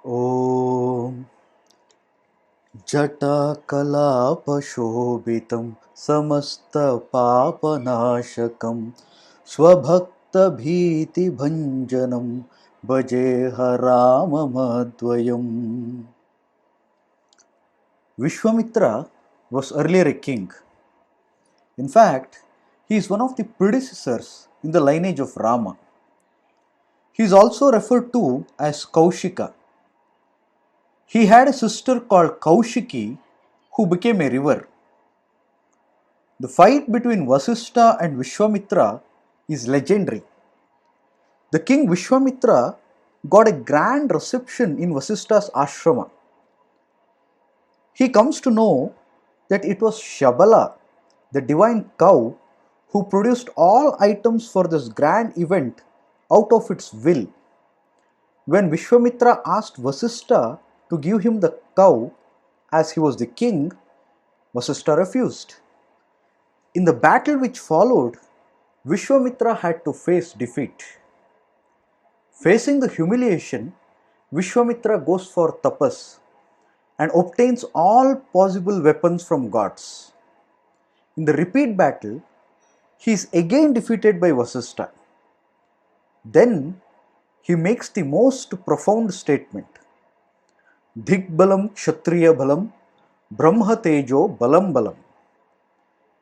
Om जटाकलापशोभितं समस्तपापनाशकं स्वभक्तभीतिभञ्जनं भजेऽहराममद्वयम्. Vishwamitra was earlier a king. In fact, he is one of the predecessors in the lineage of Rama. He is also referred to as Kaushika. He had a sister called Kaushiki who became a river. The fight between Vasishtha and Vishwamitra is legendary. The king Vishwamitra got a grand reception in Vasishtha's ashrama. He comes to know that it was Shabala, the divine cow, who produced all items for this grand event out of its will. When Vishwamitra asked Vasishtha to give him the cow as he was the king, Vasishtha refused. In the battle which followed, Vishwamitra had to face defeat. Facing the humiliation, Vishwamitra goes for tapas and obtains all possible weapons from gods. In the repeat battle, he is again defeated by Vasishtha. Then he makes the most profound statement: Dhigbalam Kshatriya Balam Brahma Tejo Balam Balam.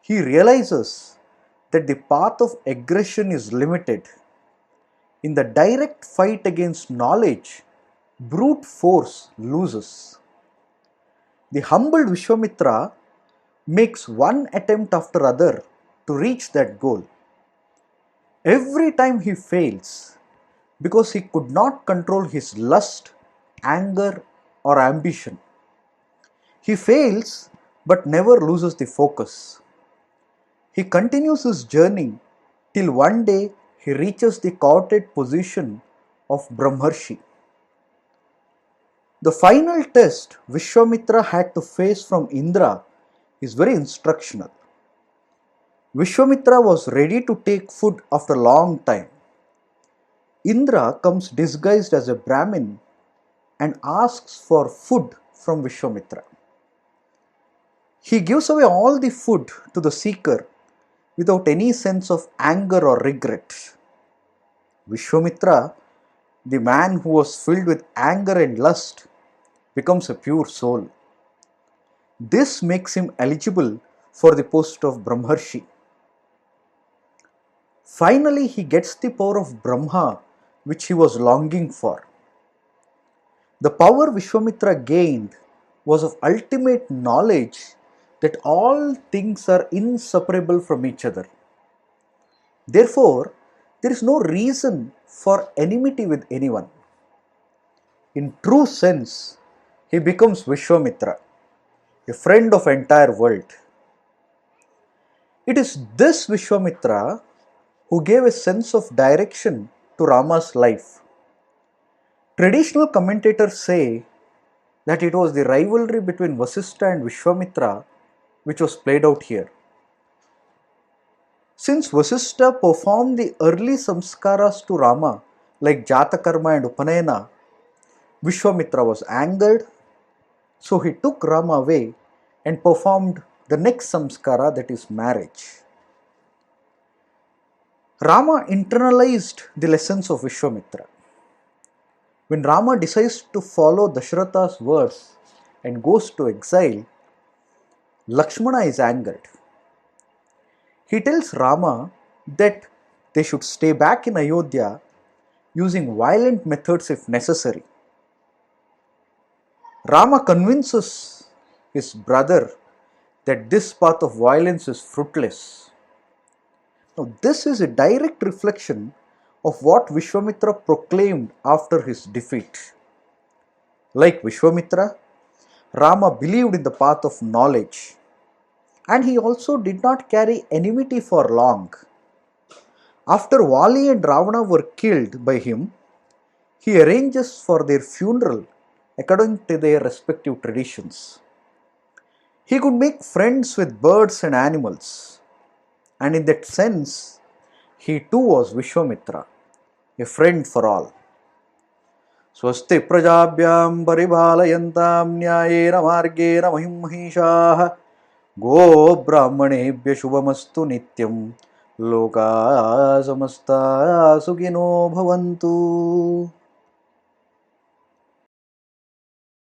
He realizes that the path of aggression is limited. In the direct fight against knowledge, brute force loses. The humbled Vishwamitra makes one attempt after other to reach that goal. Every time he fails because he could not control his lust, anger, or ambition. He fails but never loses the focus. He continues his journey till one day he reaches the coveted position of Brahmarshi. The final test Vishwamitra had to face from Indra is very instructional. Vishwamitra was ready to take food after a long time. Indra comes disguised as a Brahmin and asks for food from Vishwamitra. He gives away all the food to the seeker without any sense of anger or regret. Vishwamitra, the man who was filled with anger and lust, becomes a pure soul. This makes him eligible for the post of Brahmarshi. Finally, he gets the power of Brahma which he was longing for. The power Vishwamitra gained was of ultimate knowledge that all things are inseparable from each other. Therefore, there is no reason for enmity with anyone. In true sense, he becomes Vishwamitra, a friend of entire world. It is this Vishwamitra who gave a sense of direction to Rama's life. Traditional commentators say that it was the rivalry between Vasishtha and Vishwamitra which was played out here. Since Vasishtha performed the early samskaras to Rama like Jatakarma and Upanayana, Vishwamitra was angered, so he took Rama away and performed the next samskara, that is marriage. Rama internalized the lessons of Vishwamitra. When Rama decides to follow Dasharatha's words and goes to exile, Lakshmana is angered. He tells Rama that they should stay back in Ayodhya using violent methods if necessary. Rama convinces his brother that this path of violence is fruitless. Now, this is a direct reflection of what Vishwamitra proclaimed after his defeat. Like Vishwamitra, Rama believed in the path of knowledge, and he also did not carry enmity for long. After Vali and Ravana were killed by him, he arranges for their funeral according to their respective traditions. He could make friends with birds and animals, and in that sense, he too was Vishwamitra, a friend for all. स्वस्ति प्रजाभ्यां परिपालयन्तां न्यायेन मार्गेण महिं महिषाः गोब्राह्मणेभ्यः शुभमस्तु नित्यं लोकाः समस्ताः सुखिनो भवन्तु।